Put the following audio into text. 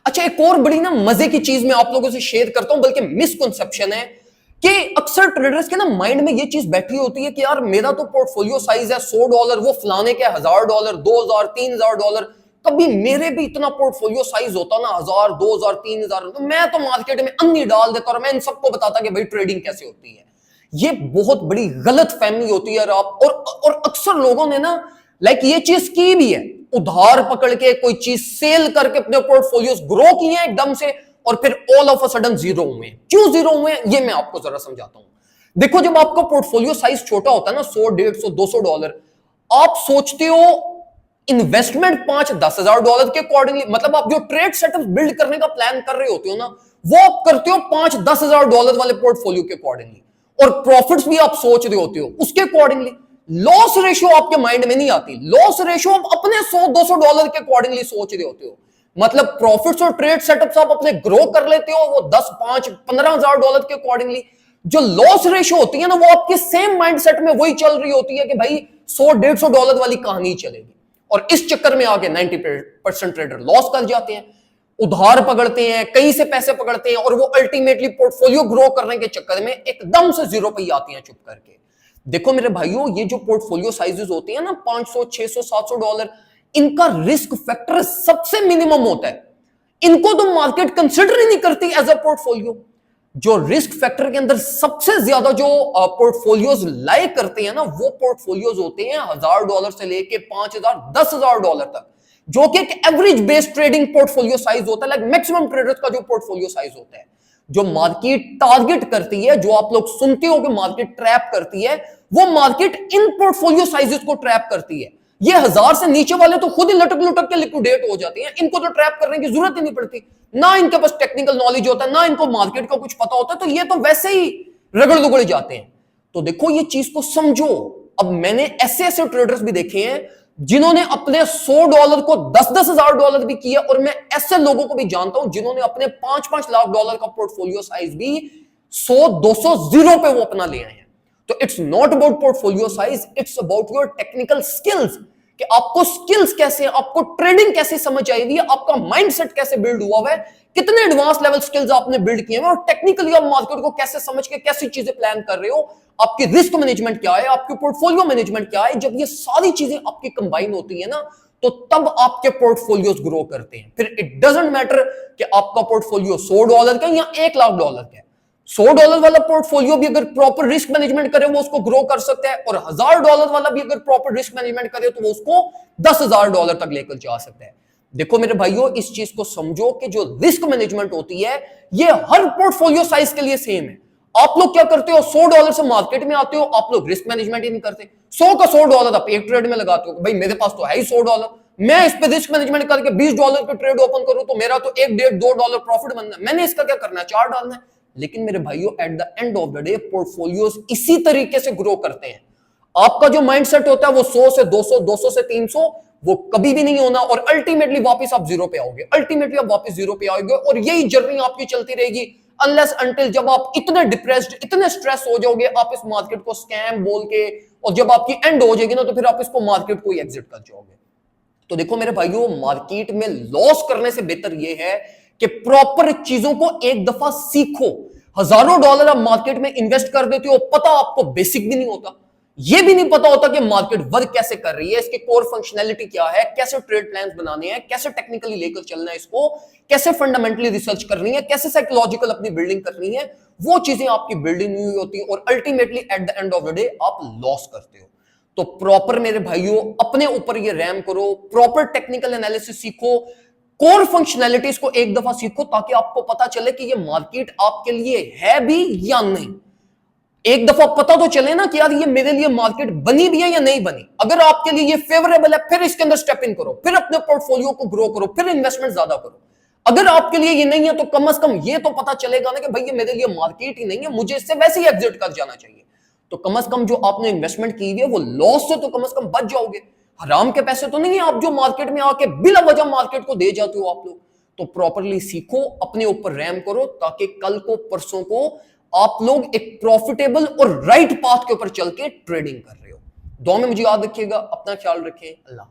अच्छा, एक और बड़ी ना मजे की चीज मैं आप लोगों से शेयर करता हूं, बल्कि मिसकंसेप्शन है कि अक्सर ट्रेडर्स के ना माइंड में ये चीज बैठी होती है कि यार मेरा तो पोर्टफोलियो साइज है $100, वो फलाने के $1000, 2000, $3000, कभी मेरे भी इतना पोर्टफोलियो साइज होता ना 1000, 2000, 3000, तो मैं तो मार्केट में अन्नी डाल देता और मैं इन सबको बताता कि भाई ट्रेडिंग कैसे होती है। ये बहुत बड़ी गलत फहमी होती है। और अक्सर लोगों ने ना ये चीज की भी है, उधार पकड़ के कोई चीज सेल करके अपने पोर्टफोलियोज ग्रो किए हैं एकदम से, और फिर all of a sudden zero हुए। क्यों जीरो हुए ये मैं आपको जरा समझाता हूं। देखो, जब आपका पोर्टफोलियो साइज छोटा होता है ना, 100, 150, $200, आप सोचते हो इन्वेस्टमेंट $5-10 के अकॉर्डिंगली, मतलब आप जो ट्रेड सेटअप बिल्ड करने का प्लान कर रहे होते हो ना, वो आप करते हो $5-10 वाले पोर्टफोलियो के अकॉर्डिंगली, और प्रॉफिट्स भी आप सोच रहे होते हो उसके अकॉर्डिंगली। लॉस रेशियो आपके माइंड में नहीं आती। लॉस रेशियो आप अपने $100-200 के अकॉर्डिंगली सोच रहे होते हो। मतलब प्रॉफिट्स और ट्रेड सेटअप्स आप अपने ग्रो कर लेते हो वो 10, 5, $15,000 के अकॉर्डिंगली। जो लॉस रेशियो होती है ना, वो आपके सेम माइंडसेट में वही चल रही होती है कि भाई $100-150 वाली कहानी चलेगी। और इस चक्कर में आगे 90% ट्रेडर लॉस कर जाते हैं, उधार पकड़ते हैं, कहीं से पैसे पकड़ते हैं, और वो अल्टीमेटली पोर्टफोलियो ग्रो करने के चक्कर में एकदम से जीरो पे आती हैं चुप करके। देखो मेरे भाइयों, ये जो पोर्टफोलियो साइजेस होती है ना, $500, $600, $700, इनका रिस्क फैक्टर सबसे मिनिमम होता है। इनको तो मार्केट कंसिडर ही नहीं करती एज अ पोर्टफोलियो। जो रिस्क फैक्टर के अंदर सबसे ज्यादा जो पोर्टफोलियोज लाई करते हैं ना, वो पोर्टफोलियोज होते हैं $1000 से लेके $5000, $10,000 तक, जो कि एक average based trading portfolio size होता है। लाइक मैक्सिमम ट्रेडर्स का जो पोर्टफोलियो साइज होता है, जो मार्केट टारगेट करती है, जो आप लोग सुनते हो कि मार्केट ट्रैप करती है, वो मार्केट इन पोर्टफोलियो साइजेस को ट्रैप करती है। ये 1000 से नीचे वाले तो खुद ही लटक लुटक के लिक्विडेट हो जाते हैं, इनको तो ट्रैप करने की जरूरत ही नहीं पड़ती। ना इनके पास टेक्निकल नॉलेज होता है, ना इनको मार्केट का कुछ पता होता है, तो ये तो वैसे ही रगड़ दुगड़ जाते हैं। तो देखो, ये चीज को समझो। अब मैंने ऐसे ऐसे ट्रेडर्स भी देखे हैं जिन्होंने अपने $100 को $10,000 भी किया, और मैं ऐसे लोगों को भी जानता हूं जिन्होंने अपने $5-5 लाख का पोर्टफोलियो साइज भी 100-200 जीरो पे वो अपना ले आए हैं। तो it's not about portfolio size, it's about your technical skills, कि आपको स्किल्स कैसे, आपको ट्रेडिंग कैसे समझ आई हुई है, आपका माइंडसेट कैसे बिल्ड हुआ हुआ है, कितने एडवांस लेवल स्किल्स आपने बिल्ड किए हैं, और टेक्निकली आप मार्केट को कैसे समझ के कैसी चीजें प्लान कर रहे हो, आपकी रिस्क मैनेजमेंट क्या है, आपकी पोर्टफोलियो मैनेजमेंट क्या है। जब ये सारी चीजें आपकी कंबाइन होती है ना, तो तब आपके पोर्टफोलियोज ग्रो करते हैं। फिर इट डजंट मैटर कि आपका पोर्टफोलियो $100 का या $1,00,000 का है। $100 वाला पोर्टफोलियो भी अगर प्रॉपर रिस्क मैनेजमेंट करे वो उसको ग्रो कर सकता है, और $1000 वाला भी अगर प्रॉपर रिस्क मैनेजमेंट करे तो वो उसको $10,000 तक लेकर जा सकता है। देखो मेरे भाइयों, इस चीज को समझो कि जो रिस्क मैनेजमेंट होती है, ये हर पोर्टफोलियो साइज के लिए सेम है। आप लोग क्या करते हो, $100 से मार्केट में आते हो, आप लोग रिस्क मैनेजमेंट ही नहीं करते। 100 का $100 आप एक ट्रेड में लगाते हो, भाई मेरे पास तो है ही $100, मैं इस पे रिस्क मैनेजमेंट करके $20 पे ट्रेड ओपन करूं तो मेरा तो $1, $1.5, $2 प्रॉफिट बनना है, मैंने इसका क्या करना है, 4 डालना है। लेकिन मेरे भाइयों, at the end of the day portfolios इसी तरीके से ग्रो करते हैं। आपका जो माइंडसेट होता है वो 100 से 200, 200 से 300, वो कभी भी नहीं होना, और अल्टीमेटली वापस आप जीरो पे आओगे, अल्टीमेटली आप वापस जीरो पे आओगे, और यही जर्नी आपकी चलती रहेगी अनलेस अंटिल जब आप इतने डिप्रेस्ड, इतने स्ट्रेस हो जाओगे, आप इस मार्केट को स्कैम बोल के, और जब आपकी एंड हो जाएगी ना, तो फिर आप इसको मार्केट को ही एग्जिट कर जाओगे। तो देखो मेरे भाइयों, मार्केट में लॉस करने से बेहतर यह है कि प्रॉपर चीजों को एक दफा सीखो। हजारों डॉलर आप मार्केट में इन्वेस्ट कर देते हो, पता आपको बेसिक भी नहीं होता, यह भी नहीं पता होता कि मार्केट वर्क कैसे कर रही है, इसके कोर फंक्शनैलिटी क्या है, कैसे ट्रेड प्लान्स बनाने हैं, कैसे टेक्निकली लेकर चलना है इसको, कैसे फंडामेंटली रिसर्च करनी है, कैसे साइकोलॉजिकल अपनी बिल्डिंग करनी है, वो चीजें आपकी बिल्डिंग नहीं हुई होती, और ultimately at the end of the day आप लॉस करते हो। तो प्रॉपर मेरे भाइयों, अपने ऊपर ये रैम करो, प्रॉपर टेक्निकल एनालिसिस सीखो, कोर फंक्शनैलिटीज को एक दफा सीखो, ताकि आपको पता चले कि ये मार्केट आपके लिए है भी या नहीं। एक दफा पता तो चले ना कि यार ये मेरे लिए मार्केट बनी भी है या नहीं बनी। अगर आपके लिए ये फेवरेबल है, फिर इसके अंदर स्टेप इन करो, फिर अपने पोर्टफोलियो को ग्रो करो, फिर इन्वेस्टमेंट ज्यादा करो। अगर आपके लिए ये नहीं है, तो कम से कम ये तो पता चलेगा ना कि भाई ये मेरे लिए मार्केट ही नहीं है, मुझे इससे वैसे ही एग्जिट कर जाना चाहिए। तो कम से कम जो आपने इन्वेस्टमेंट की हुई है, वो लॉस से तो कम से कम बच जाओगे। हराम के पैसे तो नहीं है आप जो मार्केट में आके बिला वजह मार्केट को दे जाते हो आप लोग। तो प्रॉपरली सीखो, अपने ऊपर रैम करो, ताकि कल को, परसों को आप लोग एक प्रॉफिटेबल और राइट पाथ के ऊपर चल के ट्रेडिंग कर रहे हो। दुआ में मुझे याद रखिएगा, अपना ख्याल रखें। अल्लाह।